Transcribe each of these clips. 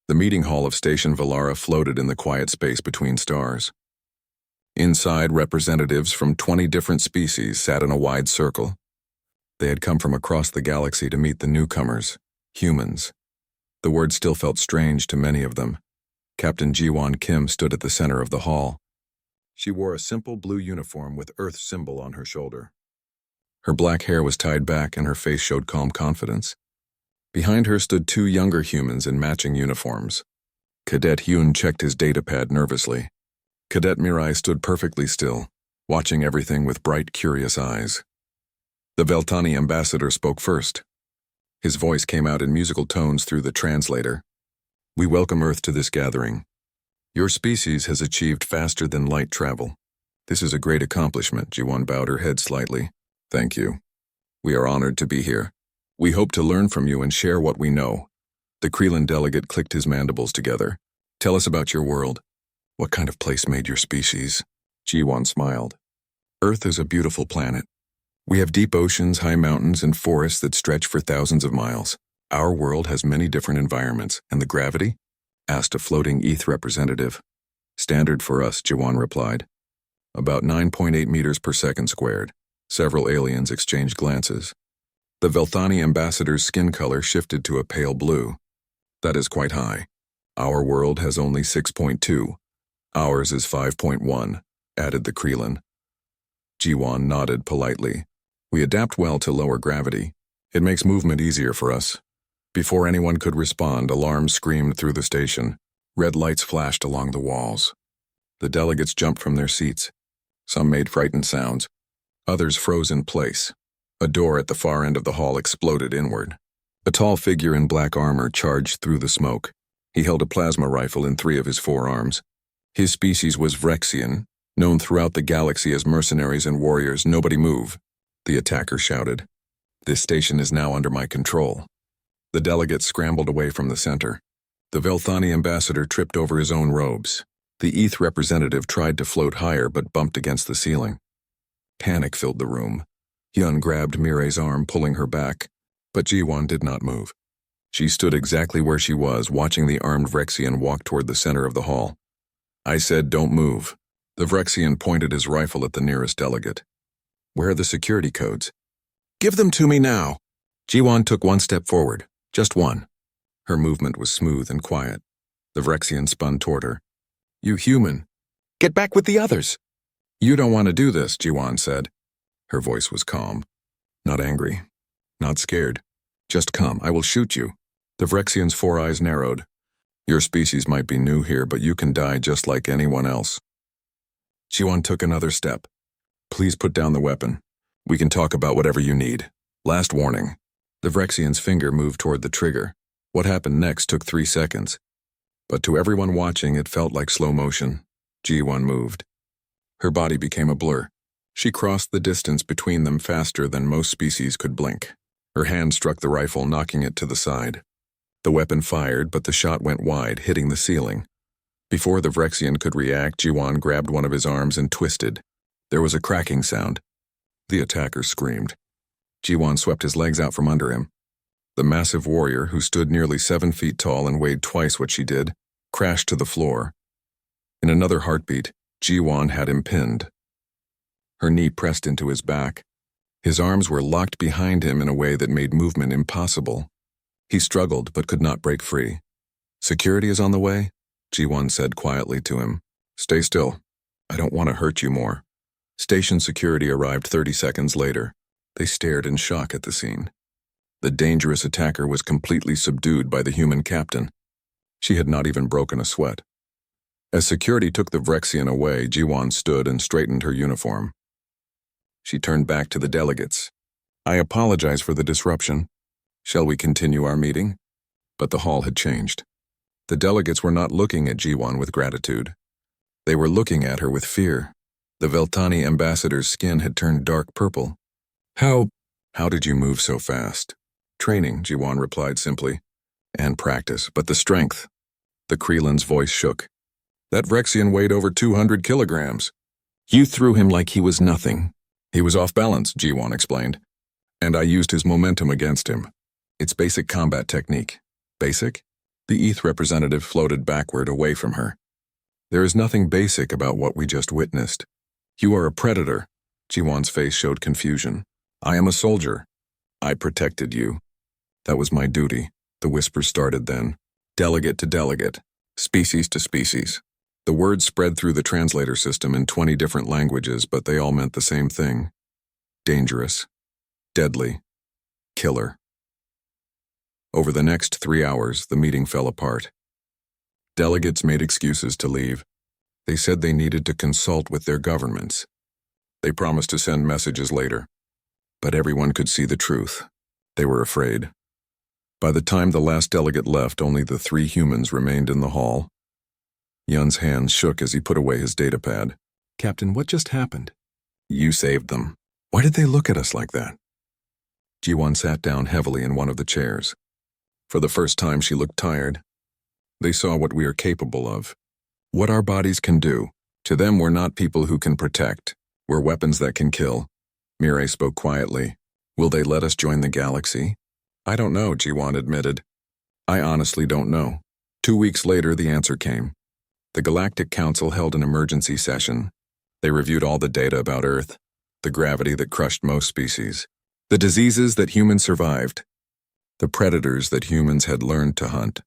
The meeting hall of Station Valara floated in the quiet space between stars. Inside, representatives from 20 different species sat in a wide circle. They had come from across the galaxy to meet the newcomers, humans. The word still felt strange to many of them. Captain Ji-won Kim stood at the center of the hall. She wore a simple blue uniform with Earth's symbol on her shoulder. Her black hair was tied back and her face showed calm confidence. Behind her stood two younger humans in matching uniforms. Cadet Hyun checked his datapad nervously. Cadet Mirai stood perfectly still, watching everything with bright, curious eyes. The Veltani ambassador spoke first. His voice came out in musical tones through the translator. "We welcome Earth to this gathering. Your species has achieved faster than light travel. This is a great accomplishment." Ji-won bowed her head slightly. "Thank you. We are honored to be here. We hope to learn from you and share what we know." The Kreelan delegate clicked his mandibles together. "Tell us about your world. What kind of place made your species?" Ji-won smiled. "Earth is a beautiful planet. We have deep oceans, high mountains, and forests that stretch for thousands of miles. Our world has many different environments, and the gravity?" asked a floating ETH representative. "Standard for us," Ji-won replied. "About 9.8 meters per second squared." Several aliens exchanged glances. The Velthani ambassador's skin color shifted to a pale blue. "That is quite high. Our world has only 6.2. Ours is 5.1, added the Kreelan. Ji-won nodded politely. "We adapt well to lower gravity. It makes movement easier for us." Before anyone could respond, alarms screamed through the station. Red lights flashed along the walls. The delegates jumped from their seats. Some made frightened sounds. Others froze in place. A door at the far end of the hall exploded inward. A tall figure in black armor charged through the smoke. He held a plasma rifle in 3 of his forearms. His species was Vrexian, known throughout the galaxy as mercenaries and warriors. "Nobody move," the attacker shouted. "This station is now under my control." The delegates scrambled away from the center. The Velthani ambassador tripped over his own robes. The ETH representative tried to float higher but bumped against the ceiling. Panic filled the room. Hyun grabbed Mirai's arm, pulling her back, but Ji-won did not move. She stood exactly where she was, watching the armed Vrexian walk toward the center of the hall. "I said don't move." The Vrexian pointed his rifle at the nearest delegate. "Where are the security codes?" "Give them to me now." Ji-won took one step forward, just one. Her movement was smooth and quiet. The Vrexian spun toward her. "You human, get back with the others." "You don't want to do this," Ji-won said. Her voice was calm. Not angry. Not scared. "Just come, I will shoot you." The Vrexian's 4 eyes narrowed. "Your species might be new here, but you can die just like anyone else." Ji-won took another step. "Please put down the weapon. We can talk about whatever you need. Last warning." The Vrexian's finger moved toward the trigger. What happened next took 3 seconds. But to everyone watching, it felt like slow motion. Ji-won moved. Her body became a blur. She crossed the distance between them faster than most species could blink. Her hand struck the rifle, knocking it to the side. The weapon fired, but the shot went wide, hitting the ceiling. Before the Vrexian could react, Ji-won grabbed one of his arms and twisted. There was a cracking sound. The attacker screamed. Ji-won swept his legs out from under him. The massive warrior, who stood nearly 7 feet tall and weighed twice what she did, crashed to the floor. In another heartbeat, Ji-won had him pinned. Her knee pressed into his back. His arms were locked behind him in a way that made movement impossible. He struggled but could not break free. "Security is on the way," Ji-won said quietly to him. "Stay still. I don't want to hurt you more." Station security arrived 30 seconds later. They stared in shock at the scene. The dangerous attacker was completely subdued by the human captain. She had not even broken a sweat. As security took the Vrexian away, Ji-won stood and straightened her uniform. She turned back to the delegates. "I apologize for the disruption. Shall we continue our meeting?" But the hall had changed. The delegates were not looking at Ji-won with gratitude. They were looking at her with fear. The Veltani ambassador's skin had turned dark purple. How did you move so fast?" "Training," Ji-won replied simply. "And practice, but the strength." The Kreelan's voice shook. "That Vrexian weighed over 200 kilograms. You threw him like he was nothing." "He was off balance," Ji-won explained. "And I used his momentum against him. It's basic combat technique." "Basic?" The ETH representative floated backward away from her. There is nothing basic about what we just witnessed. You are a predator. Jiwan's face showed confusion. I am a soldier. I protected you. That was my duty. The whisper started then. Delegate to delegate. Species to species. The words spread through the translator system in 20 different languages, but they all meant the same thing. Dangerous. Deadly. Killer. Over the next 3 hours, the meeting fell apart. Delegates made excuses to leave. They said they needed to consult with their governments. They promised to send messages later. But everyone could see the truth. They were afraid. By the time the last delegate left, only the 3 humans remained in the hall. Yun's hands shook as he put away his datapad. Captain, what just happened? You saved them. Why did they look at us like that? Jiwan sat down heavily in one of the chairs. For the first time, she looked tired. They saw what we are capable of. What our bodies can do. To them, we're not people who can protect. We're weapons that can kill. Mirai spoke quietly. Will they let us join the galaxy? I don't know, Jiwan admitted. I honestly don't know. 2 weeks later, the answer came. The Galactic Council held an emergency session. They reviewed all the data about Earth, the gravity that crushed most species, the diseases that humans survived, the predators that humans had learned to hunt,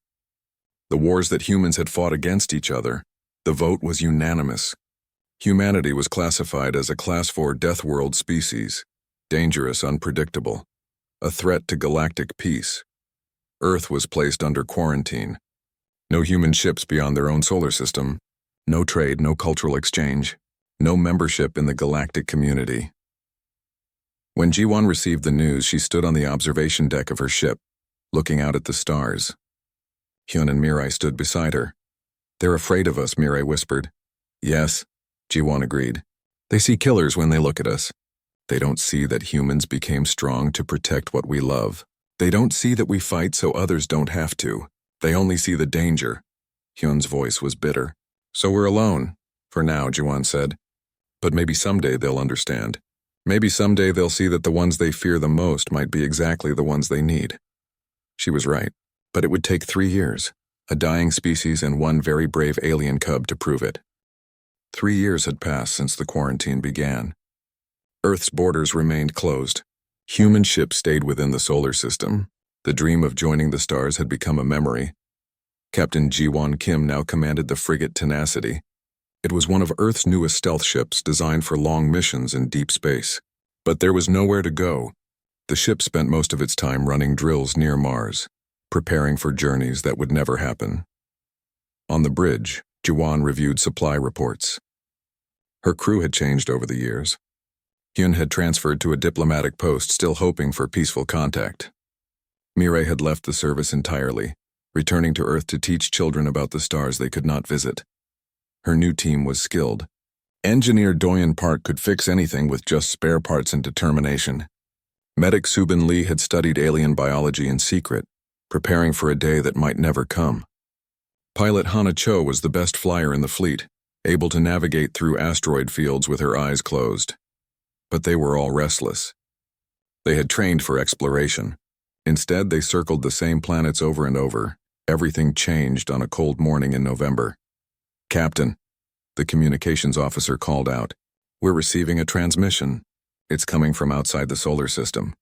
the wars that humans had fought against each other. The vote was unanimous. Humanity was classified as a Class 4 Death World species, dangerous, unpredictable, a threat to galactic peace. Earth was placed under quarantine. No human ships beyond their own solar system, no trade, no cultural exchange, no membership in the galactic community. When Jiwan received the news, she stood on the observation deck of her ship, looking out at the stars. Hyun and Mirai stood beside her. They're afraid of us, Mirai whispered. Yes, Jiwan agreed. They see killers when they look at us. They don't see that humans became strong to protect what we love. They don't see that we fight so others don't have to. They only see the danger. Hyun's voice was bitter. So we're alone. For now, Jiwan said. But maybe someday they'll understand. Maybe someday they'll see that the ones they fear the most might be exactly the ones they need. She was right. But it would take 3 years, a dying species and 1 very brave alien cub to prove it. 3 years had passed since the quarantine began. Earth's borders remained closed. Human ships stayed within the solar system. The dream of joining the stars had become a memory. Captain Ji-won Kim now commanded the frigate Tenacity. It was one of Earth's newest stealth ships designed for long missions in deep space. But there was nowhere to go. The ship spent most of its time running drills near Mars, preparing for journeys that would never happen. On the bridge, Ji-won reviewed supply reports. Her crew had changed over the years. Hyun had transferred to a diplomatic post, still hoping for peaceful contact. Mirai had left the service entirely, returning to Earth to teach children about the stars they could not visit. Her new team was skilled. Engineer Doyen Park could fix anything with just spare parts and determination. Medic Subin Lee had studied alien biology in secret, preparing for a day that might never come. Pilot Hana Cho was the best flyer in the fleet, able to navigate through asteroid fields with her eyes closed. But they were all restless. They had trained for exploration. Instead, they circled the same planets over and over. Everything changed on a cold morning in November. Captain, the communications officer called out. We're receiving a transmission. It's coming from outside the solar system.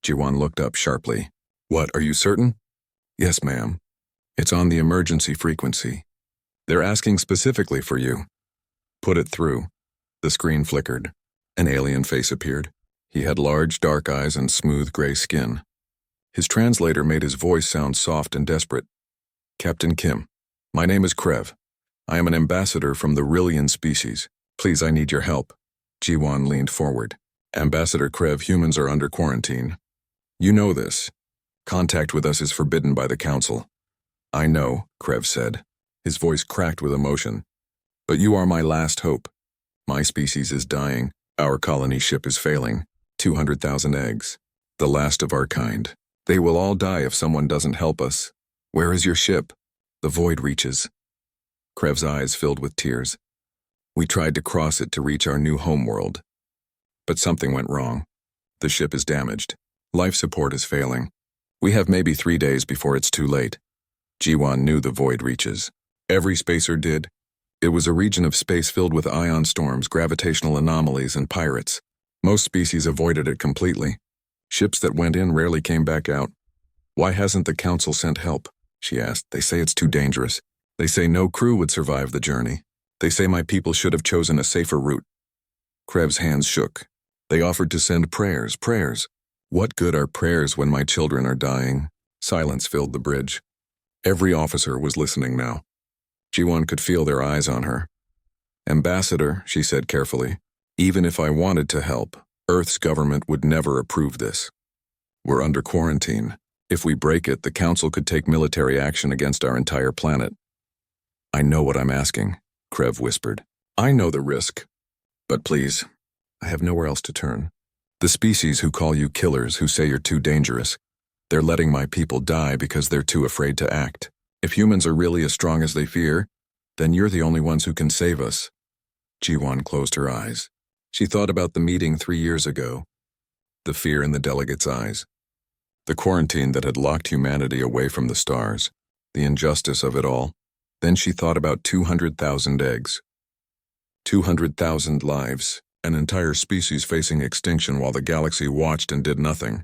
Ji-won looked up sharply. What, are you certain? Yes, ma'am. It's on the emergency frequency. They're asking specifically for you. Put it through. The screen flickered. An alien face appeared. He had large, dark eyes and smooth gray skin. His translator made his voice sound soft and desperate. Captain Kim, my name is Krev. I am an ambassador from the Rillian species. Please, I need your help. Ji-won leaned forward. Ambassador Krev, humans are under quarantine. You know this. Contact with us is forbidden by the Council. I know, Krev said. His voice cracked with emotion. But you are my last hope. My species is dying. Our colony ship is failing. 200,000 eggs. The last of our kind. They will all die if someone doesn't help us. Where is your ship? The void reaches. Krev's eyes filled with tears. We tried to cross it to reach our new homeworld. But something went wrong. The ship is damaged. Life support is failing. We have maybe 3 days before it's too late. Jiwon knew the void reaches. Every spacer did. It was a region of space filled with ion storms, gravitational anomalies, and pirates. Most species avoided it completely. Ships that went in rarely came back out. "Why hasn't the council sent help?" she asked. "They say it's too dangerous. They say no crew would survive the journey. They say my people should have chosen a safer route." Krev's hands shook. "They offered to send prayers. What good are prayers when my children are dying?" Silence filled the bridge. Every officer was listening now. Jiwon could feel their eyes on her. "Ambassador," she said carefully, "even if I wanted to help, Earth's government would never approve this. We're under quarantine. If we break it, the council could take military action against our entire planet." "I know what I'm asking," Krev whispered. "I know the risk. But please, I have nowhere else to turn. The species who call you killers, who say you're too dangerous, they're letting my people die because they're too afraid to act. If humans are really as strong as they fear, then you're the only ones who can save us." Jiwon closed her eyes. She thought about the meeting 3 years ago, the fear in the delegates' eyes, the quarantine that had locked humanity away from the stars, the injustice of it all. Then she thought about 200,000 eggs, 200,000 lives, an entire species facing extinction while the galaxy watched and did nothing.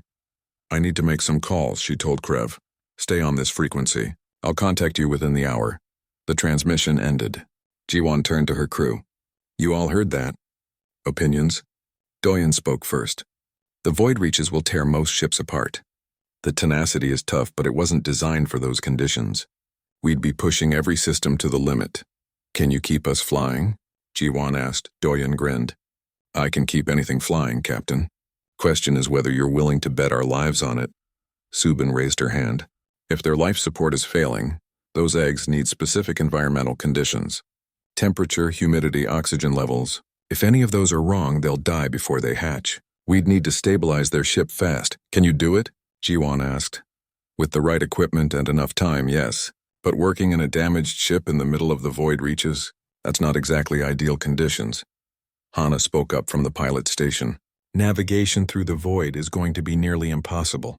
"I need to make some calls," she told Krev. "Stay on this frequency. I'll contact you within the hour." The transmission ended. Jiwon turned to her crew. "You all heard that. Opinions?" Doyen spoke first. "The void reaches will tear most ships apart. The tenacity is tough, but it wasn't designed for those conditions. We'd be pushing every system to the limit." "Can you keep us flying?" Jiwon asked. Doyen grinned. "I can keep anything flying, Captain. Question is whether you're willing to bet our lives on it." Subin raised her hand. "If their life support is failing, those eggs need specific environmental conditions. Temperature, humidity, oxygen levels. If any of those are wrong, they'll die before they hatch. We'd need to stabilize their ship fast. Can you do it?" Jiwon asked. "With the right equipment and enough time, yes. But working in a damaged ship in the middle of the void reaches, that's not exactly ideal conditions." Hana spoke up from the pilot station. "Navigation through the void is going to be nearly impossible.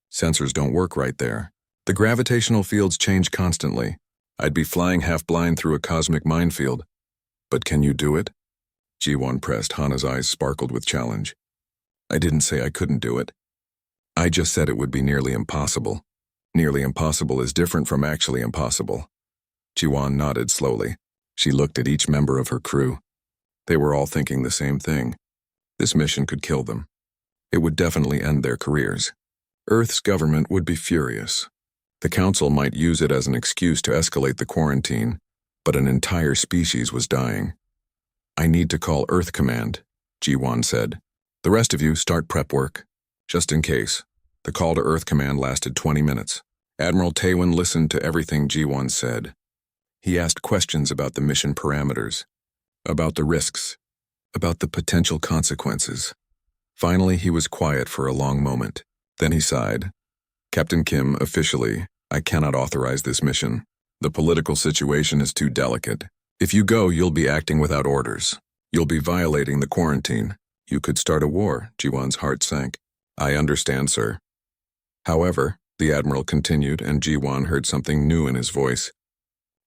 Sensors don't work right there. The gravitational fields change constantly. I'd be flying half-blind through a cosmic minefield." "But can you do it?" Jiwon pressed. Hana's eyes sparkled with challenge. "I didn't say I couldn't do it. I just said it would be nearly impossible. Nearly impossible is different from actually impossible." Jiwon nodded slowly. She looked at each member of her crew. They were all thinking the same thing. This mission could kill them. It would definitely end their careers. Earth's government would be furious. The council might use it as an excuse to escalate the quarantine, but an entire species was dying. "I need to call Earth Command," Jiwon said. "The rest of you start prep work. Just in case." The call to Earth Command lasted 20 minutes. Admiral Taewon listened to everything Jiwon said. He asked questions about the mission parameters, about the risks, about the potential consequences. Finally, he was quiet for a long moment. Then he sighed. "Captain Kim, officially, I cannot authorize this mission. The political situation is too delicate. If you go, you'll be acting without orders. You'll be violating the quarantine. You could start a war." Jiwon's heart sank. "I understand, sir." "However," the Admiral continued, and Jiwon heard something new in his voice,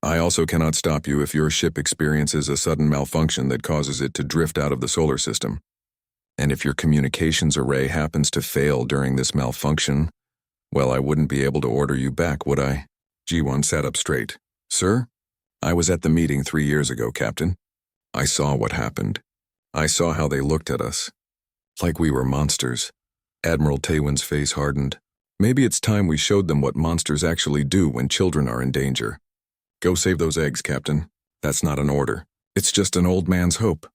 "I also cannot stop you if your ship experiences a sudden malfunction that causes it to drift out of the solar system. And if your communications array happens to fail during this malfunction, well, I wouldn't be able to order you back, would I?" Jiwon sat up straight. "Sir, I was at the meeting 3 years ago, Captain. I saw what happened. I saw how they looked at us. Like we were monsters." Admiral Taewon's face hardened. "Maybe it's time we showed them what monsters actually do when children are in danger. Go save those eggs, Captain. That's not an order. It's just an old man's hope."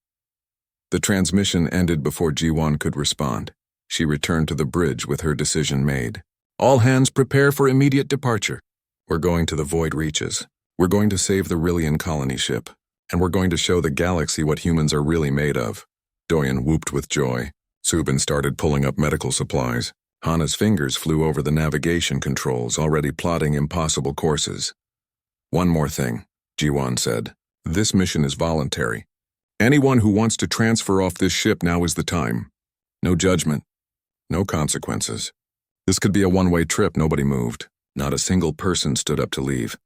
The transmission ended before Jiwon could respond. She returned to the bridge with her decision made. "All hands prepare for immediate departure. We're going to the void reaches. We're going to save the Rillian colony ship. And we're going to show the galaxy what humans are really made of." Doyen whooped with joy. Subin started pulling up medical supplies. Hana's fingers flew over the navigation controls, already plotting impossible courses. "One more thing," Jiwon said. "This mission is voluntary. Anyone who wants to transfer off this ship, now is the time. No judgment. No consequences. This could be a one-way trip." Nobody moved. Not a single person stood up to leave.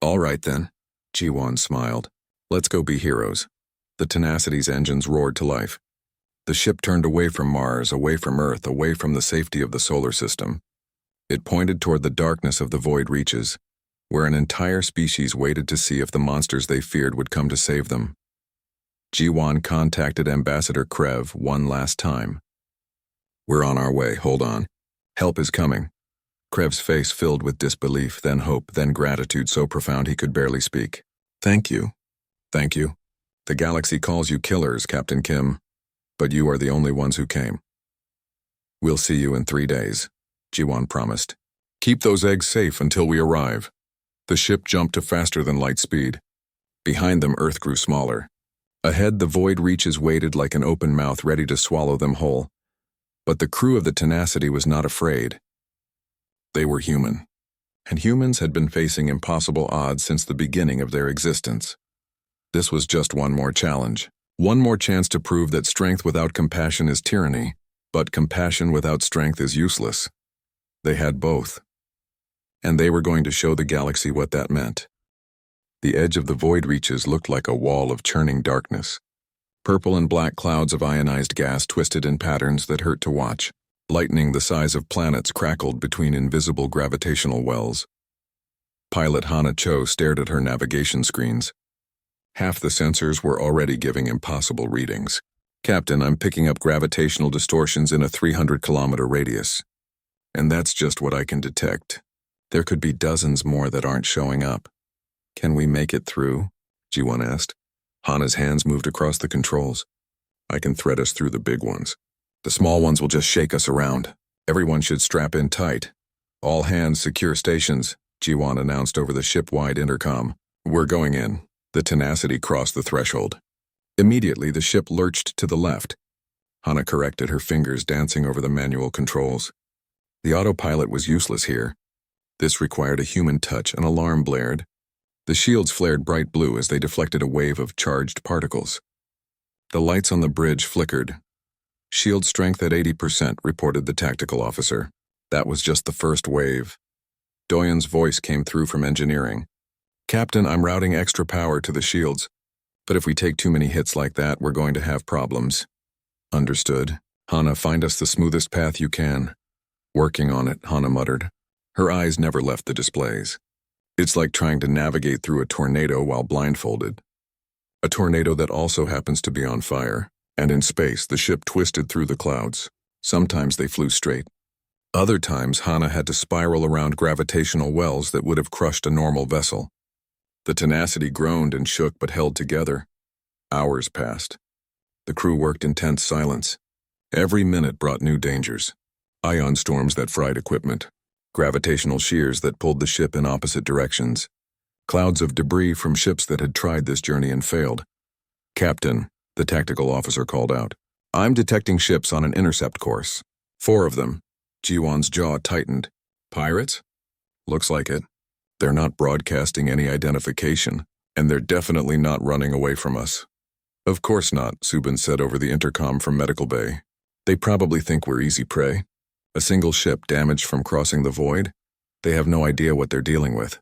All right then, Ji-won smiled. Let's go be heroes. The Tenacity's engines roared to life. The ship turned away from Mars, away from Earth, away from the safety of the solar system. It pointed toward the darkness of the void reaches, where an entire species waited to see if the monsters they feared would come to save them. Ji-won contacted Ambassador Krev one last time. We're on our way, hold on. Help is coming. Krev's face filled with disbelief, then hope, then gratitude so profound he could barely speak. Thank you. Thank you. The galaxy calls you killers, Captain Kim, but you are the only ones who came. We'll see you in 3 days, Ji-won promised. Keep those eggs safe until we arrive. The ship jumped to faster than light speed. Behind them, Earth grew smaller. Ahead, the void reaches waited like an open mouth ready to swallow them whole. But the crew of the Tenacity was not afraid. They were human, and humans had been facing impossible odds since the beginning of their existence. This was just one more challenge, one more chance to prove that strength without compassion is tyranny, but compassion without strength is useless. They had both, and they were going to show the galaxy what that meant. The edge of the void reaches looked like a wall of churning darkness. Purple and black clouds of ionized gas twisted in patterns that hurt to watch. Lightning the size of planets crackled between invisible gravitational wells. Pilot Hana Cho stared at her navigation screens. Half the sensors were already giving impossible readings. Captain, I'm picking up gravitational distortions in a 300-kilometer radius. And that's just what I can detect. There could be dozens more that aren't showing up. Can we make it through? Ji-won asked. Hana's hands moved across the controls. I can thread us through the big ones. The small ones will just shake us around. Everyone should strap in tight. All hands secure stations, Ji-won announced over the ship-wide intercom. We're going in. The Tenacity crossed the threshold. Immediately, the ship lurched to the left. Hana corrected, her fingers dancing over the manual controls. The autopilot was useless here. This required a human touch. An alarm blared. The shields flared bright blue as they deflected a wave of charged particles. The lights on the bridge flickered. Shield strength at 80%, reported the tactical officer. That was just the first wave. Doyen's voice came through from engineering. Captain, I'm routing extra power to the shields, but if we take too many hits like that, we're going to have problems. Understood. Hana, find us the smoothest path you can. Working on it, Hana muttered. Her eyes never left the displays. It's like trying to navigate through a tornado while blindfolded. A tornado that also happens to be on fire. And in space, the ship twisted through the clouds. Sometimes they flew straight. Other times, Hana had to spiral around gravitational wells that would have crushed a normal vessel. The Tenacity groaned and shook but held together. Hours passed. The crew worked in tense silence. Every minute brought new dangers. Ion storms that fried equipment. Gravitational shears that pulled the ship in opposite directions. Clouds of debris from ships that had tried this journey and failed. Captain, the tactical officer called out. I'm detecting ships on an intercept course. 4 of them. Ji-won's jaw tightened. Pirates? Looks like it. They're not broadcasting any identification, and they're definitely not running away from us. Of course not, Subin said over the intercom from Medical Bay. They probably think we're easy prey. A single ship damaged from crossing the void? They have no idea what they're dealing with.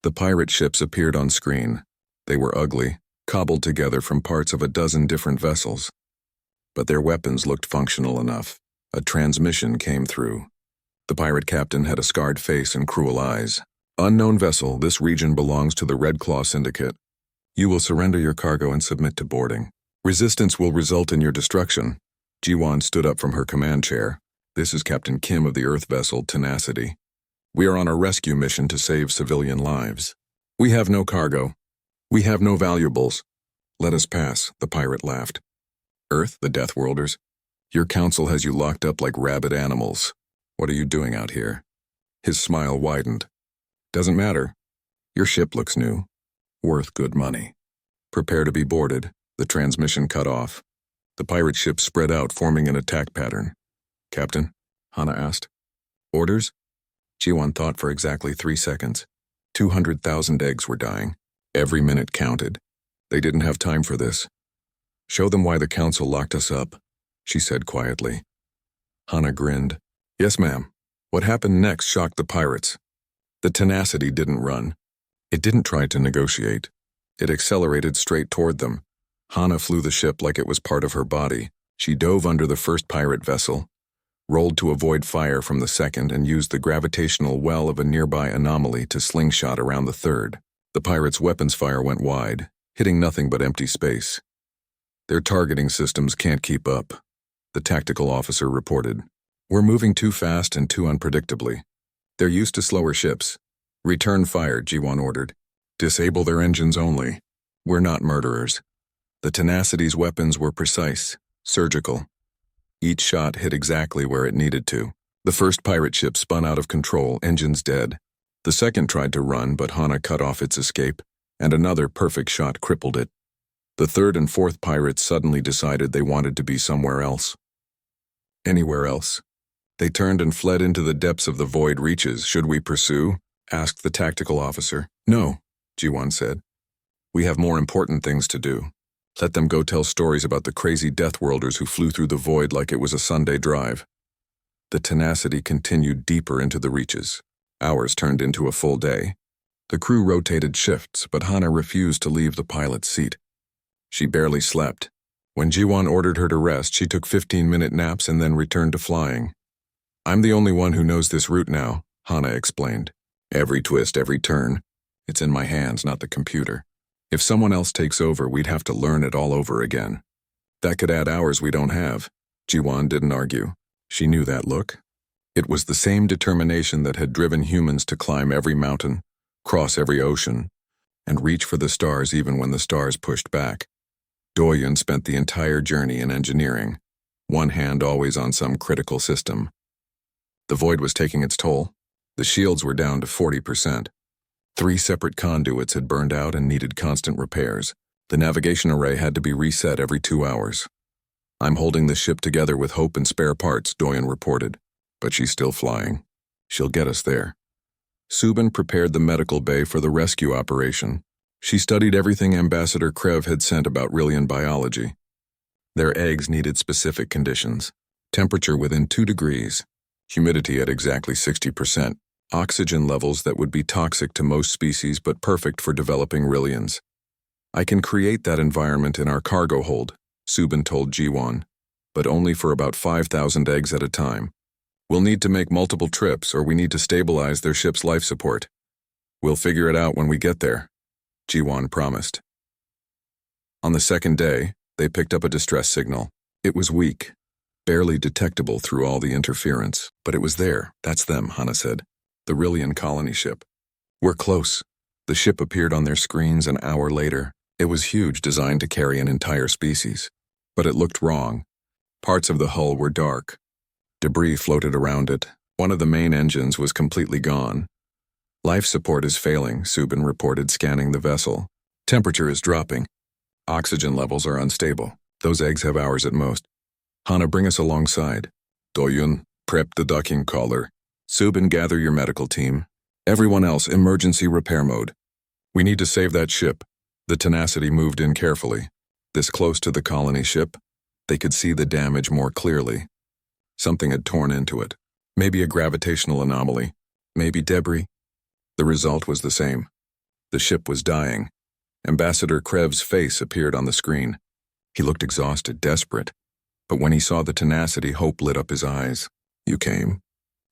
The pirate ships appeared on screen. They were ugly, cobbled together from parts of a dozen different vessels. But their weapons looked functional enough. A transmission came through. The pirate captain had a scarred face and cruel eyes. Unknown vessel, this region belongs to the Red Claw Syndicate. You will surrender your cargo and submit to boarding. Resistance will result in your destruction. Ji-won stood up from her command chair. This is Captain Kim of the Earth vessel Tenacity. We are on a rescue mission to save civilian lives. We have no cargo. We have no valuables. Let us pass, the pirate laughed. Earth, the Death Worlders. Your council has you locked up like rabid animals. What are you doing out here? His smile widened. Doesn't matter. Your ship looks new. Worth good money. Prepare to be boarded. The transmission cut off. The pirate ship spread out, forming an attack pattern. Captain? Hana asked. Orders? Ji-won thought for exactly 3 seconds. 200,000 eggs were dying. Every minute counted. They didn't have time for this. Show them why the council locked us up, she said quietly. Hana grinned. Yes, ma'am. What happened next shocked the pirates. The Tenacity didn't run. It didn't try to negotiate. It accelerated straight toward them. Hana flew the ship like it was part of her body. She dove under the first pirate vessel, rolled to avoid fire from the second, and used the gravitational well of a nearby anomaly to slingshot around the third. The pirates' weapons fire went wide, hitting nothing but empty space. Their targeting systems can't keep up, the tactical officer reported. We're moving too fast and too unpredictably. They're used to slower ships. Return fire, Jiwon ordered. Disable their engines only. We're not murderers. The Tenacity's weapons were precise, surgical. Each shot hit exactly where it needed to. The first pirate ship spun out of control, engines dead. The second tried to run, but Hana cut off its escape, and another perfect shot crippled it. The third and fourth pirates suddenly decided they wanted to be somewhere else. Anywhere else. They turned and fled into the depths of the void reaches. Should we pursue? Asked the tactical officer. No, Jiwon said. We have more important things to do. Let them go tell stories about the crazy Deathworlders who flew through the void like it was a Sunday drive. The Tenacity continued deeper into the reaches. Hours turned into a full day. The crew rotated shifts, but Hana refused to leave the pilot's seat. She barely slept. When Jiwon ordered her to rest, she took 15-minute naps and then returned to flying. I'm the only one who knows this route now, Hana explained. Every twist, every turn. It's in my hands, not the computer. If someone else takes over, we'd have to learn it all over again. That could add hours we don't have. Jiwon didn't argue. She knew that look. It was the same determination that had driven humans to climb every mountain, cross every ocean, and reach for the stars even when the stars pushed back. Doyun spent the entire journey in engineering, one hand always on some critical system. The void was taking its toll. The shields were down to 40%. 3 separate conduits had burned out and needed constant repairs. The navigation array had to be reset every 2 hours. I'm holding the ship together with hope and spare parts, Doyun reported. But she's still flying. She'll get us there. Subin prepared the medical bay for the rescue operation. She studied everything Ambassador Krev had sent about Rillian biology. Their eggs needed specific conditions. Temperature within 2 degrees. Humidity at exactly 60%. Oxygen levels that would be toxic to most species but perfect for developing Rillians. I can create that environment in our cargo hold, Subin told Jiwon, but only for about 5,000 eggs at a time. We'll need to make multiple trips, or we need to stabilize their ship's life support. We'll figure it out when we get there, Jiwon promised. On the second day, they picked up a distress signal. It was weak, barely detectable through all the interference, but it was there. That's them, Hana said. The Rillian colony ship. We're close. The ship appeared on their screens an hour later. It was huge, designed to carry an entire species. But it looked wrong. Parts of the hull were dark. Debris floated around it. One of the main engines was completely gone. Life support is failing, Subin reported, scanning the vessel. Temperature is dropping. Oxygen levels are unstable. Those eggs have hours at most. Hana, bring us alongside. Doyun, prep the docking collar. Subin, gather your medical team. Everyone else, emergency repair mode. We need to save that ship. The Tenacity moved in carefully. This close to the colony ship, they could see the damage more clearly. Something had torn into it. Maybe a gravitational anomaly. Maybe debris. The result was the same. The ship was dying. Ambassador Krev's face appeared on the screen. He looked exhausted, desperate. But when he saw the Tenacity, hope lit up his eyes. You came.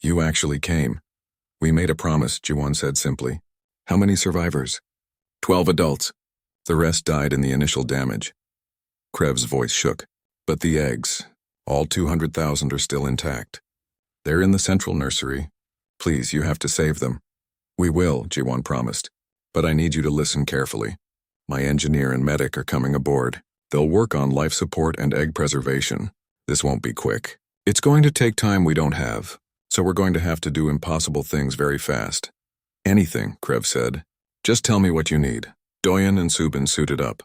You actually came. We made a promise, Jiwon said simply. How many survivors? 12 adults. The rest died in the initial damage. Krev's voice shook. But the eggs, all 200,000 are still intact. They're in the central nursery. Please, you have to save them. We will, Jiwon promised. But I need you to listen carefully. My engineer and medic are coming aboard. They'll work on life support and egg preservation. This won't be quick. It's going to take time we don't have. So we're going to have to do impossible things very fast. Anything, Krev said. Just tell me what you need. Doyun and Subin suited up.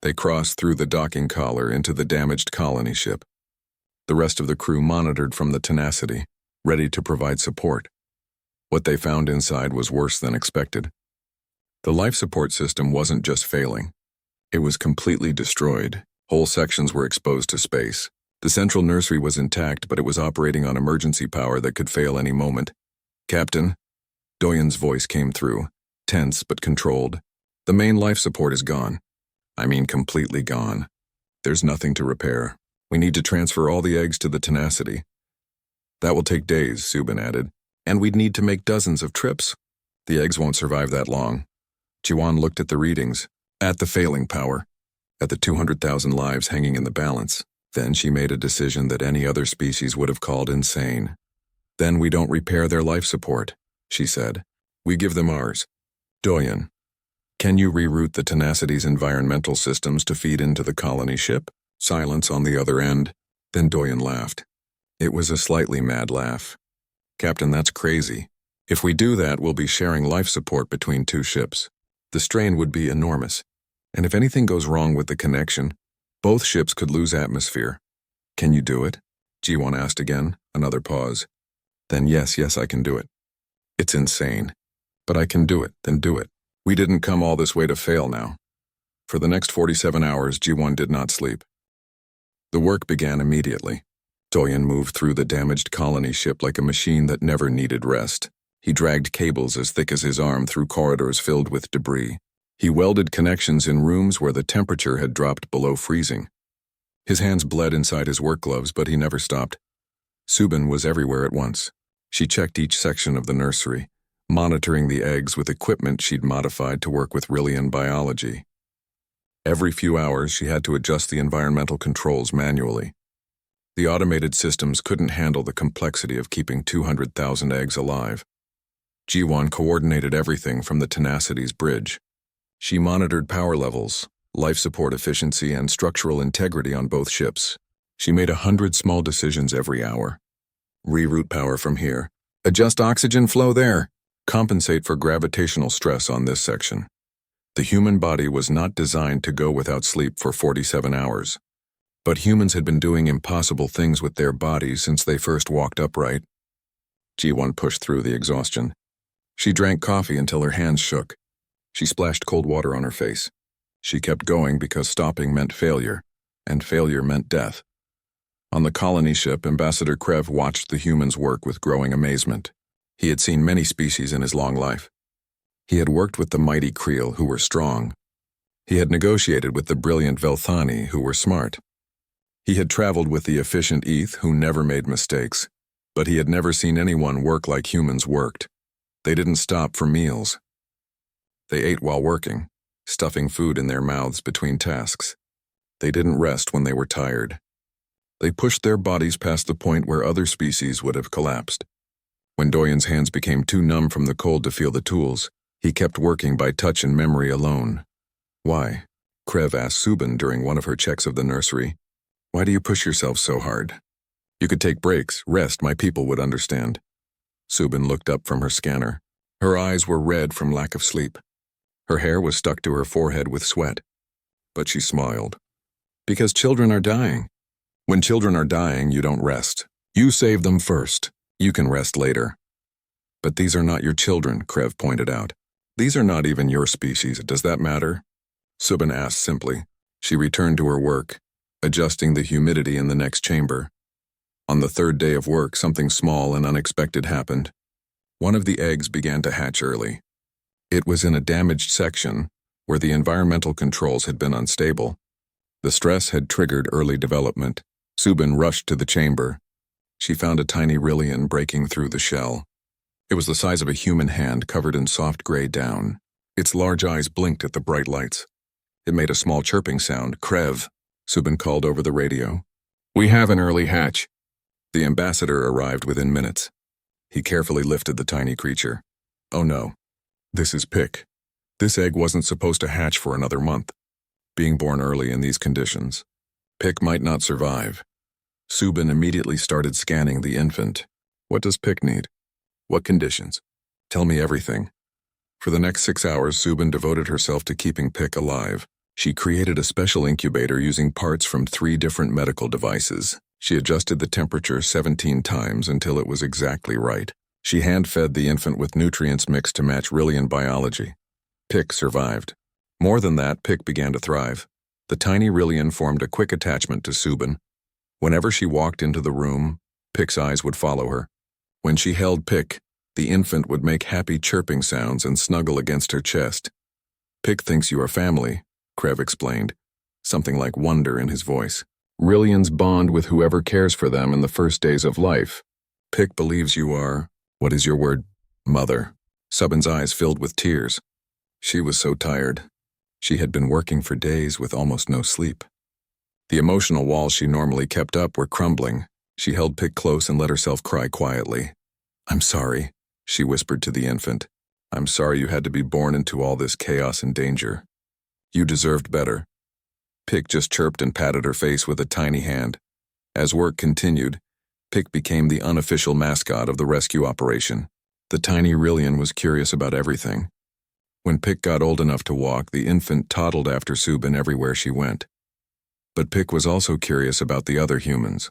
They crossed through the docking collar into the damaged colony ship. The rest of the crew monitored from the Tenacity, ready to provide support. What they found inside was worse than expected. The life support system wasn't just failing. It was completely destroyed. Whole sections were exposed to space. The central nursery was intact, but it was operating on emergency power that could fail any moment. Captain, Doyen's voice came through, tense but controlled. The main life support is gone. I mean completely gone. There's nothing to repair. We need to transfer all the eggs to the tenacity. That will take days, Subin added. And we'd need to make dozens of trips. The eggs won't survive that long. Jiwan looked at the readings, at the failing power, at the 200,000 lives hanging in the balance. Then she made a decision that any other species would have called insane. Then we don't repair their life support, she said. We give them ours. Doyen, can you reroute the Tenacity's environmental systems to feed into the colony ship? Silence on the other end. Then Doyen laughed. It was a slightly mad laugh. Captain, that's crazy. If we do that, we'll be sharing life support between two ships. The strain would be enormous. And if anything goes wrong with the connection, both ships could lose atmosphere. Can you do it? Jiwan asked again, another pause. Then yes, I can do it. It's insane. But I can do it, then do it. We didn't come all this way to fail now. For the next 47 hours, Jiwan did not sleep. The work began immediately. Doyen moved through the damaged colony ship like a machine that never needed rest. He dragged cables as thick as his arm through corridors filled with debris. He welded connections in rooms where the temperature had dropped below freezing. His hands bled inside his work gloves, but he never stopped. Subin was everywhere at once. She checked each section of the nursery, monitoring the eggs with equipment she'd modified to work with Rillian biology. Every few hours, she had to adjust the environmental controls manually. The automated systems couldn't handle the complexity of keeping 200,000 eggs alive. Jiwan coordinated everything from the Tenacity's bridge. She monitored power levels, life support efficiency, and structural integrity on both ships. She made 100 small decisions every hour. Reroute power from here. Adjust oxygen flow there. Compensate for gravitational stress on this section. The human body was not designed to go without sleep for 47 hours. But humans had been doing impossible things with their bodies since they first walked upright. Jiwan pushed through the exhaustion. She drank coffee until her hands shook. She splashed cold water on her face. She kept going because stopping meant failure, and failure meant death. On the colony ship, Ambassador Krev watched the humans work with growing amazement. He had seen many species in his long life. He had worked with the mighty Creel, who were strong. He had negotiated with the brilliant Velthani, who were smart. He had traveled with the efficient Eth, who never made mistakes, but he had never seen anyone work like humans worked. They didn't stop for meals. They ate while working, stuffing food in their mouths between tasks. They didn't rest when they were tired. They pushed their bodies past the point where other species would have collapsed. When Doyen's hands became too numb from the cold to feel the tools, he kept working by touch and memory alone. Why? Krev asked Subin during one of her checks of the nursery. Why do you push yourself so hard? You could take breaks, rest, my people would understand. Subin looked up from her scanner. Her eyes were red from lack of sleep. Her hair was stuck to her forehead with sweat. But she smiled. Because children are dying. When children are dying, you don't rest. You save them first. You can rest later. But these are not your children, Krev pointed out. These are not even your species. Does that matter? Subin asked simply. She returned to her work, adjusting the humidity in the next chamber. On the third day of work, something small and unexpected happened. One of the eggs began to hatch early. It was in a damaged section where the environmental controls had been unstable. The stress had triggered early development. Subin rushed to the chamber. She found a tiny Rillian breaking through the shell. It was the size of a human hand covered in soft gray down. Its large eyes blinked at the bright lights. It made a small chirping sound. Krev, Subin called over the radio. We have an early hatch. The ambassador arrived within minutes. He carefully lifted the tiny creature. Oh no. This is Pick. This egg wasn't supposed to hatch for another month. Being born early in these conditions, Pick might not survive. Subin immediately started scanning the infant. What does Pick need? What conditions? Tell me everything. For the next 6 hours, Subin devoted herself to keeping Pick alive. She created a special incubator using parts from 3 different medical devices. She adjusted the temperature 17 times until it was exactly right. She hand-fed the infant with nutrients mixed to match Rillian biology. Pick survived. More than that, Pick began to thrive. The tiny Rillian formed a quick attachment to Subin. Whenever she walked into the room, Pick's eyes would follow her. When she held Pick, The infant would make happy chirping sounds and snuggle against her chest. Pick thinks you are family, Krev explained, something like wonder in his voice. Rillians bond with whoever cares for them in the first days of life. Pick believes you are, what is your word, mother. Subin's eyes filled with tears. She was so tired. She had been working for days with almost no sleep. The emotional walls she normally kept up were crumbling. She held Pick close and let herself cry quietly. I'm sorry, she whispered to the infant. I'm sorry you had to be born into all this chaos and danger. You deserved better. Pick just chirped and patted her face with a tiny hand. As work continued, Pick became the unofficial mascot of the rescue operation. The tiny Rillian was curious about everything. When Pick got old enough to walk, the infant toddled after Subin everywhere she went. But Pick was also curious about the other humans.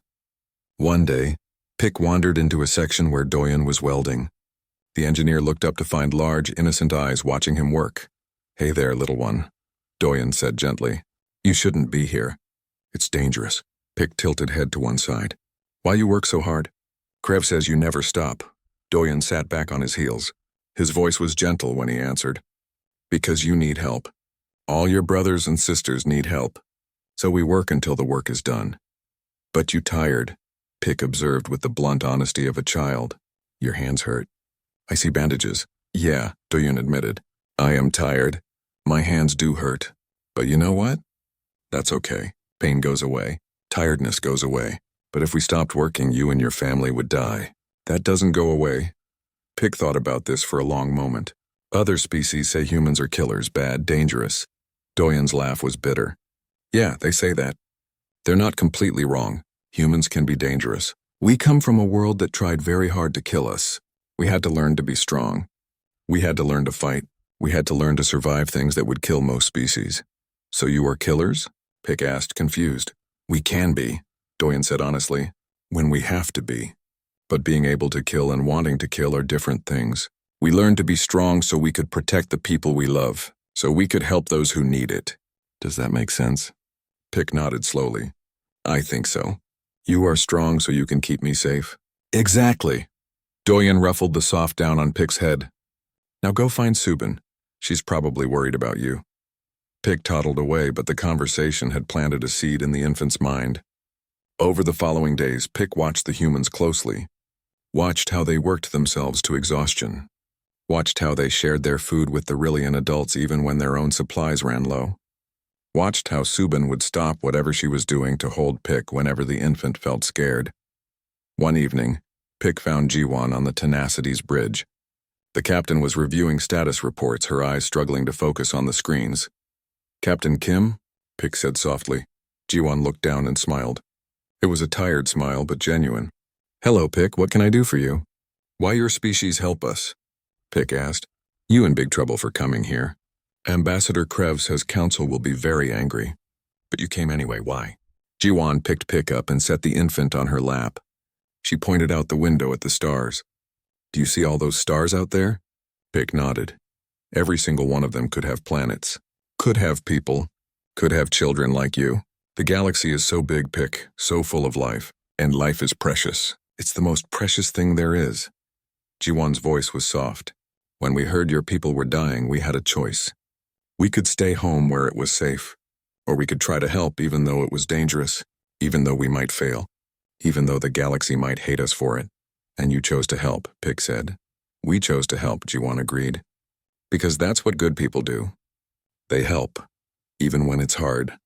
One day, Pick wandered into a section where Doyen was welding. The engineer looked up to find large, innocent eyes watching him work. Hey there, little one, Doyen said gently. You shouldn't be here. It's dangerous. Pick tilted head to one side. Why you work so hard? Krev says you never stop. Doyen sat back on his heels. His voice was gentle when he answered. Because you need help. All your brothers and sisters need help. So we work until the work is done. But you tired, Pick observed with the blunt honesty of a child. Your hands hurt. I see bandages. Yeah, Doyen admitted. I am tired. My hands do hurt. But you know what? That's okay. Pain goes away. Tiredness goes away. But if we stopped working, you and your family would die. That doesn't go away. Pick thought about this for a long moment. Other species say humans are killers, bad, dangerous. Doyen's laugh was bitter. Yeah, they say that. They're not completely wrong. Humans can be dangerous. We come from a world that tried very hard to kill us. We had to learn to be strong. We had to learn to fight. We had to learn to survive things that would kill most species. So you are killers? Pick asked, confused. We can be, Doyen said honestly, when we have to be. But being able to kill and wanting to kill are different things. We learned to be strong so we could protect the people we love, so we could help those who need it. Does that make sense? Pick nodded slowly. I think so. You are strong so you can keep me safe. Exactly. Doyen ruffled the soft down on Pick's head. Now go find Subin. She's probably worried about you. Pick toddled away, but the conversation had planted a seed in the infant's mind. Over the following days, Pick watched the humans closely. Watched how they worked themselves to exhaustion. Watched how they shared their food with the Rillian adults even when their own supplies ran low. Watched how Subin would stop whatever she was doing to hold Pick whenever the infant felt scared. One evening, Pick found Jiwan on the Tenacity's bridge. The captain was reviewing status reports, her eyes struggling to focus on the screens. Captain Kim? Pick said softly. Jiwan looked down and smiled. It was a tired smile, but genuine. Hello, Pick, what can I do for you? Why your species help us? Pick asked. You in big trouble for coming here. Ambassador Krev says council will be very angry. But you came anyway, why? Jiwan picked Pick up and set the infant on her lap. She pointed out the window at the stars. Do you see all those stars out there? Pick nodded. Every single one of them could have planets. Could have people. Could have children like you. The galaxy is so big, Pick, so full of life. And life is precious. It's the most precious thing there is. Jiwan's voice was soft. When we heard your people were dying, we had a choice. We could stay home where it was safe. Or we could try to help even though it was dangerous. Even though we might fail. Even though the galaxy might hate us for it. And you chose to help, Pick said. We chose to help, Jiwan agreed. Because that's what good people do. They help. Even when it's hard.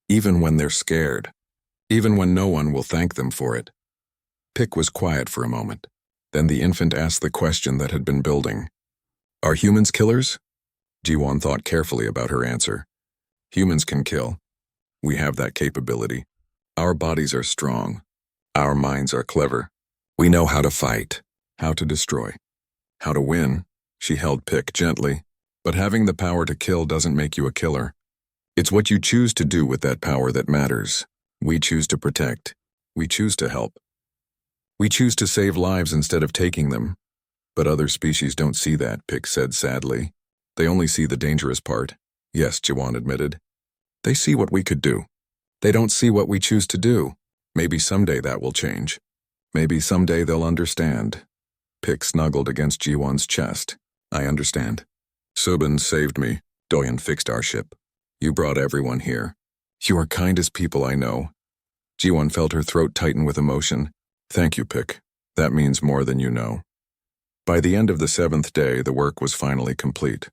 Even when they're scared. Even when no one will thank them for it. Pick was quiet for a moment. Then the infant asked the question that had been building. Are humans killers? Jiwan thought carefully about her answer. Humans can kill. We have that capability. Our bodies are strong. Our minds are clever. We know how to fight, how to destroy, how to win. She held Pick gently. But having the power to kill doesn't make you a killer. It's what you choose to do with that power that matters. We choose to protect. We choose to help. We choose to save lives instead of taking them. But other species don't see that, Pick said sadly. They only see the dangerous part. Yes, Jiwan admitted. They see what we could do. They don't see what we choose to do. Maybe someday that will change. Maybe someday they'll understand. Pick snuggled against Jiwon's chest. I understand. Subin saved me. Doyen fixed our ship. You brought everyone here. You are kindest people I know. Jiwon felt her throat tighten with emotion. Thank you, Pick. That means more than you know. By the end of the 7th day, the work was finally complete.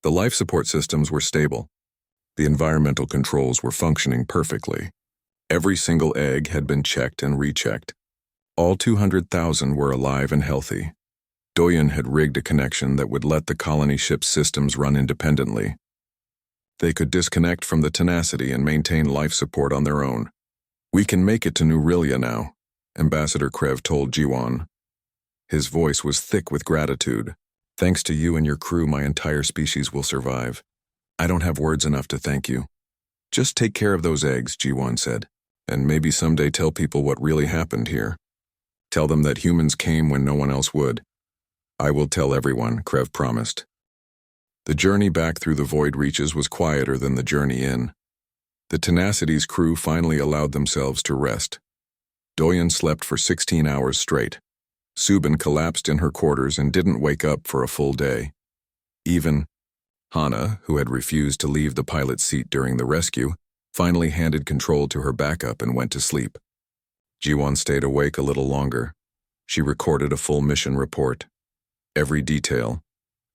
The life support systems were stable. The environmental controls were functioning perfectly. Every single egg had been checked and rechecked. All 200,000 were alive and healthy. Doyen had rigged a connection that would let the colony ship's systems run independently. They could disconnect from the tenacity and maintain life support on their own. We can make it to New Rilia now, Ambassador Krev told Jiwon. His voice was thick with gratitude. Thanks to you and your crew, my entire species will survive. I don't have words enough to thank you. Just take care of those eggs, Jiwon said, and maybe someday tell people what really happened here. Tell them that humans came when no one else would. I will tell everyone, Krev promised. The journey back through the void reaches was quieter than the journey in. The Tenacity's crew finally allowed themselves to rest. Doyen slept for 16 hours straight. Subin collapsed in her quarters and didn't wake up for a full day. Even Hana, who had refused to leave the pilot's seat during the rescue, finally handed control to her backup and went to sleep. Jiwon stayed awake a little longer. She recorded a full mission report. Every detail,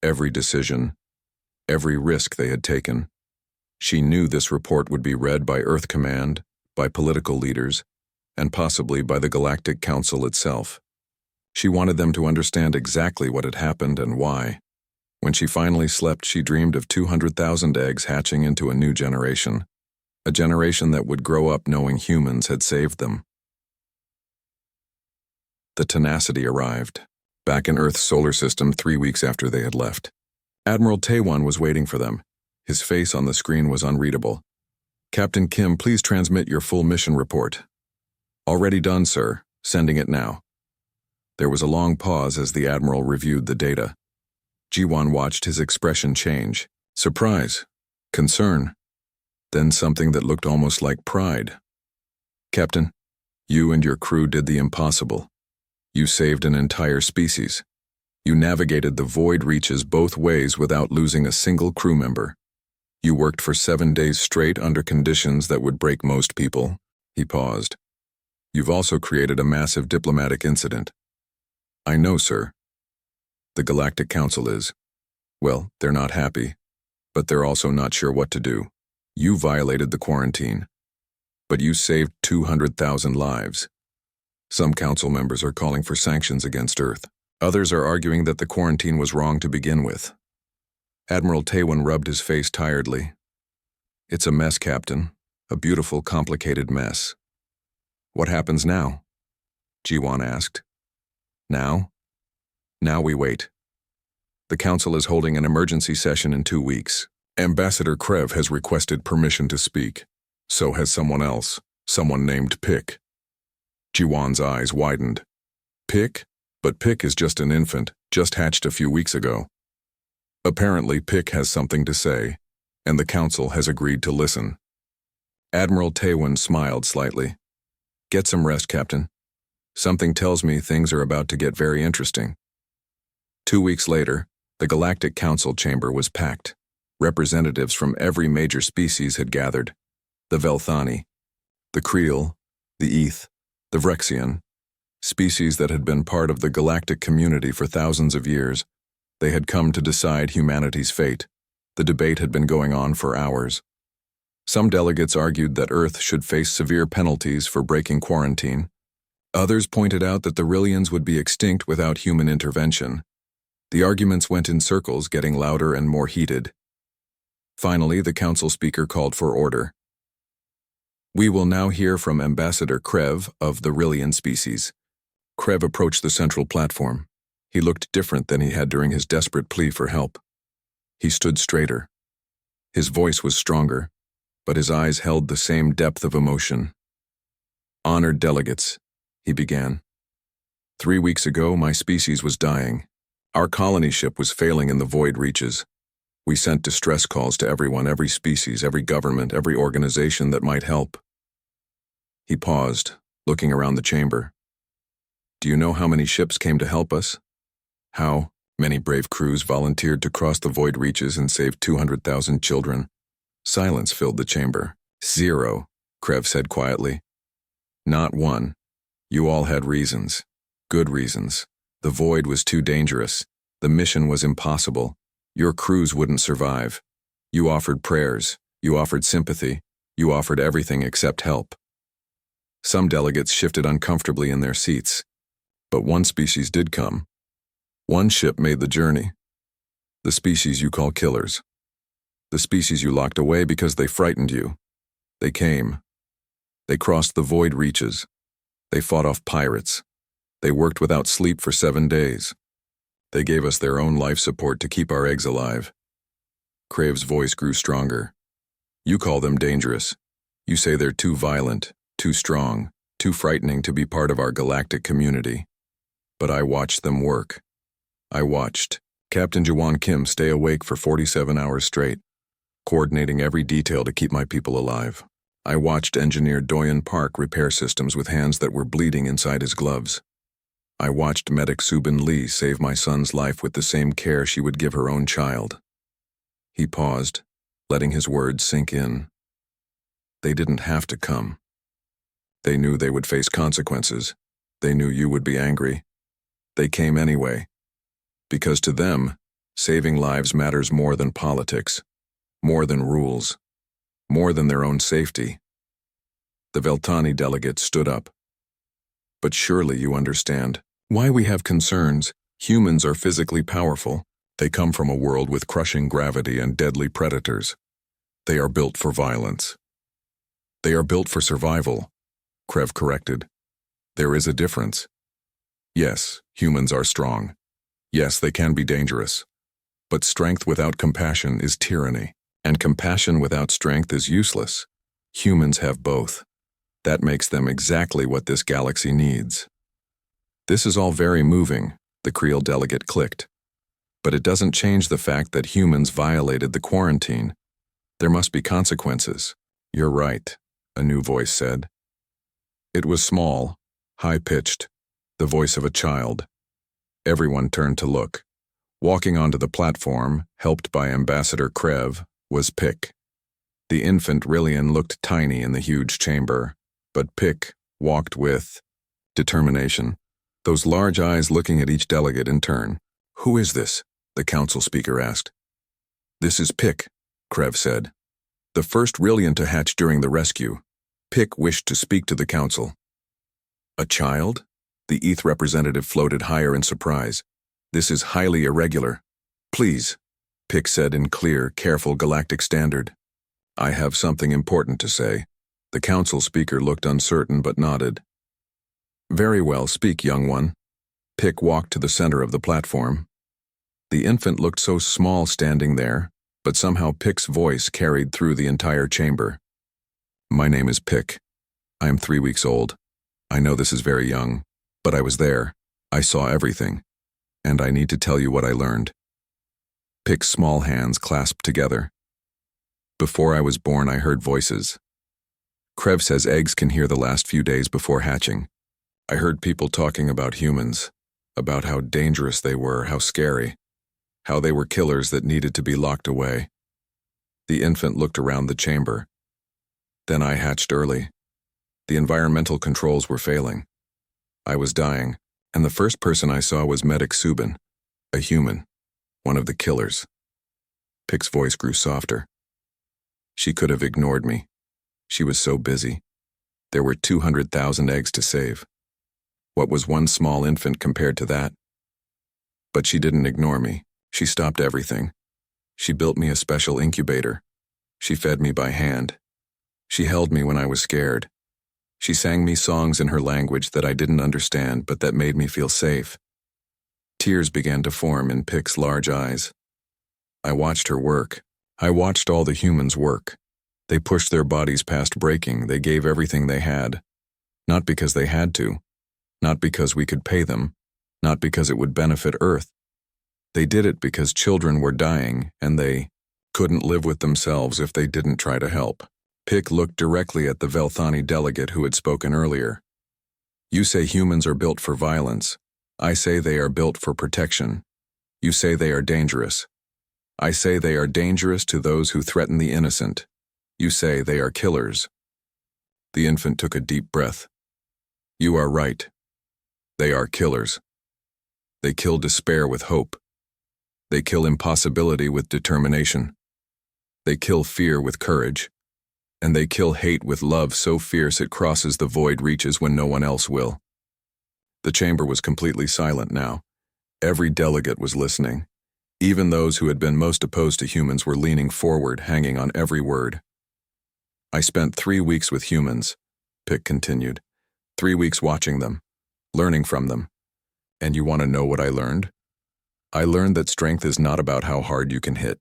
every decision, every risk they had taken. She knew this report would be read by Earth Command, by political leaders, and possibly by the Galactic Council itself. She wanted them to understand exactly what had happened and why. When she finally slept, she dreamed of 200,000 eggs hatching into a new generation. A generation that would grow up knowing humans had saved them. The Tenacity arrived, back in Earth's solar system 3 weeks after they had left. Admiral Taewon was waiting for them. His face on the screen was unreadable. Captain Kim, please transmit your full mission report. Already done, sir. Sending it now. There was a long pause as the Admiral reviewed the data. Jiwon watched his expression change. Surprise. Concern. Then something that looked almost like pride. Captain, you and your crew did the impossible. You saved an entire species. You navigated the void reaches both ways without losing a single crew member. You worked for 7 days straight under conditions that would break most people. He paused. You've also created a massive diplomatic incident. I know, sir. The Galactic Council is. Well, they're not happy, but they're also not sure what to do. You violated the quarantine, but you saved 200,000 lives. Some council members are calling for sanctions against Earth. Others are arguing that the quarantine was wrong to begin with. Admiral Taewon rubbed his face tiredly. It's a mess, Captain. A beautiful, complicated mess. What happens now? Jiwon asked. Now? Now we wait. The Council is holding an emergency session in 2 weeks. Ambassador Krev has requested permission to speak. So has someone else, someone named Pick. Jiwon's eyes widened. Pick? But Pick is just an infant, just hatched a few weeks ago. Apparently Pick has something to say, and the Council has agreed to listen. Admiral Taewon smiled slightly. Get some rest, Captain. Something tells me things are about to get very interesting. 2 weeks later, the Galactic Council chamber was packed. Representatives from every major species had gathered. The Velthani, the Creel, the Eth, the Vrexian, species that had been part of the galactic community for thousands of years. They had come to decide humanity's fate. The debate had been going on for hours. Some delegates argued that Earth should face severe penalties for breaking quarantine. Others pointed out that the Rillians would be extinct without human intervention. The arguments went in circles, getting louder and more heated. Finally, the council speaker called for order. We will now hear from Ambassador Krev of the Rillian species. Krev approached the central platform. He looked different than he had during his desperate plea for help. He stood straighter. His voice was stronger, but his eyes held the same depth of emotion. Honored delegates, he began. 3 weeks ago, my species was dying. Our colony ship was failing in the void reaches. We sent distress calls to everyone, every species, every government, every organization that might help. He paused, looking around the chamber. Do you know how many ships came to help us? How? Many brave crews volunteered to cross the void reaches and save 200,000 children. Silence filled the chamber. 0, Krev said quietly. Not one. You all had reasons. Good reasons. The void was too dangerous. The mission was impossible. Your crews wouldn't survive. You offered prayers. You offered sympathy. You offered everything except help. Some delegates shifted uncomfortably in their seats. But one species did come. One ship made the journey. The species you call killers. The species you locked away because they frightened you. They came. They crossed the void reaches. They fought off pirates. They worked without sleep for 7 days. They gave us their own life support to keep our eggs alive. Krev's voice grew stronger. You call them dangerous. You say they're too violent, too strong, too frightening to be part of our galactic community. But I watched them work. I watched Captain Jawan Kim stay awake for 47 hours straight, coordinating every detail to keep my people alive. I watched engineer Doyen Park repair systems with hands that were bleeding inside his gloves. I watched medic Subin Lee save my son's life with the same care she would give her own child. He paused, letting his words sink in. They didn't have to come. They knew they would face consequences. They knew you would be angry. They came anyway. Because to them, saving lives matters more than politics, more than rules, more than their own safety. The Veltani delegate stood up. But surely you understand why we have concerns. Humans are physically powerful. They come from a world with crushing gravity and deadly predators. They are built for violence. They are built for survival, Krev corrected. There is a difference. Yes, humans are strong. Yes, they can be dangerous. But strength without compassion is tyranny, and compassion without strength is useless. Humans have both. That makes them exactly what this galaxy needs. This is all very moving, the Creel delegate clicked. But it doesn't change the fact that humans violated the quarantine. There must be consequences. You're right, a new voice said. It was small, high-pitched, the voice of a child. Everyone turned to look. Walking onto the platform, helped by Ambassador Krev, was Pick. The infant Rillian looked tiny in the huge chamber, but Pick walked with determination, those large eyes looking at each delegate in turn. Who is this? The council speaker asked. This is Pick, Krev said. The first Rillian to hatch during the rescue. Pick wished to speak to the council. A child? The ETH representative floated higher in surprise. This is highly irregular. Please, Pick said in clear, careful galactic standard. I have something important to say. The council speaker looked uncertain but nodded. Very well, speak, young one. Pick walked to the center of the platform. The infant looked so small standing there, but somehow Pick's voice carried through the entire chamber. My name is Pick. I am 3 weeks old. I know this is very young, but I was there. I saw everything. And I need to tell you what I learned. Pick's small hands clasped together. Before I was born, I heard voices. Krev says eggs can hear the last few days before hatching. I heard people talking about humans, about how dangerous they were, how scary, how they were killers that needed to be locked away. The infant looked around the chamber. Then I hatched early. The environmental controls were failing. I was dying, and the first person I saw was Medic Subin, a human, one of the killers. Pick's voice grew softer. She could have ignored me. She was so busy. There were 200,000 eggs to save. What was one small infant compared to that? But she didn't ignore me. She stopped everything. She built me a special incubator. She fed me by hand. She held me when I was scared. She sang me songs in her language that I didn't understand but that made me feel safe. Tears began to form in Pick's large eyes. I watched her work. I watched all the humans work. They pushed their bodies past breaking. They gave everything they had. Not because they had to. Not because we could pay them. Not because it would benefit Earth. They did it because children were dying and they couldn't live with themselves if they didn't try to help. Pick looked directly at the Velthani delegate who had spoken earlier. You say humans are built for violence. I say they are built for protection. You say they are dangerous. I say they are dangerous to those who threaten the innocent. You say they are killers. The infant took a deep breath. You are right. They are killers. They kill despair with hope. They kill impossibility with determination. They kill fear with courage. And they kill hate with love so fierce it crosses the void reaches when no one else will. The chamber was completely silent now. Every delegate was listening. Even those who had been most opposed to humans were leaning forward, hanging on every word. I spent 3 weeks with humans, Pick continued. 3 weeks watching them, learning from them. And you want to know what I learned? I learned that strength is not about how hard you can hit.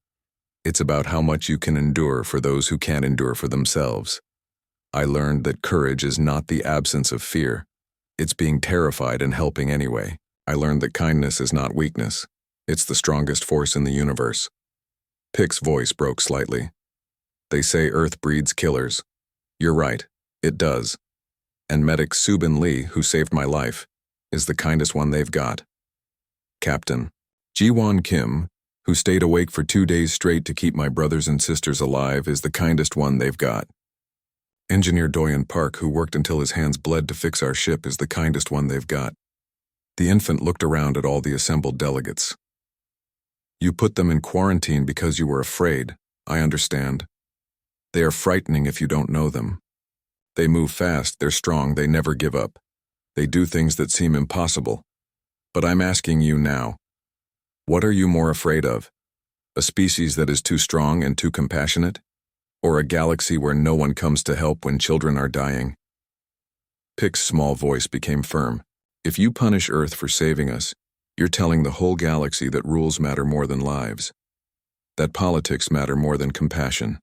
It's about how much you can endure for those who can't endure for themselves. I learned that courage is not the absence of fear. It's being terrified and helping anyway. I learned that kindness is not weakness. It's the strongest force in the universe. Pick's voice broke slightly. They say Earth breeds killers. You're right, it does. And medic Subin Lee, who saved my life, is the kindest one they've got. Captain Jiwon Kim, who stayed awake for 2 days straight to keep my brothers and sisters alive, is the kindest one they've got. Engineer Doyen Park, who worked until his hands bled to fix our ship, is the kindest one they've got. The infant looked around at all the assembled delegates. You put them in quarantine because you were afraid, I understand. They are frightening if you don't know them. They move fast, they're strong, they never give up. They do things that seem impossible. But I'm asking you now, what are you more afraid of? A species that is too strong and too compassionate? Or a galaxy where no one comes to help when children are dying? Pick's small voice became firm. If you punish Earth for saving us, you're telling the whole galaxy that rules matter more than lives. That politics matter more than compassion.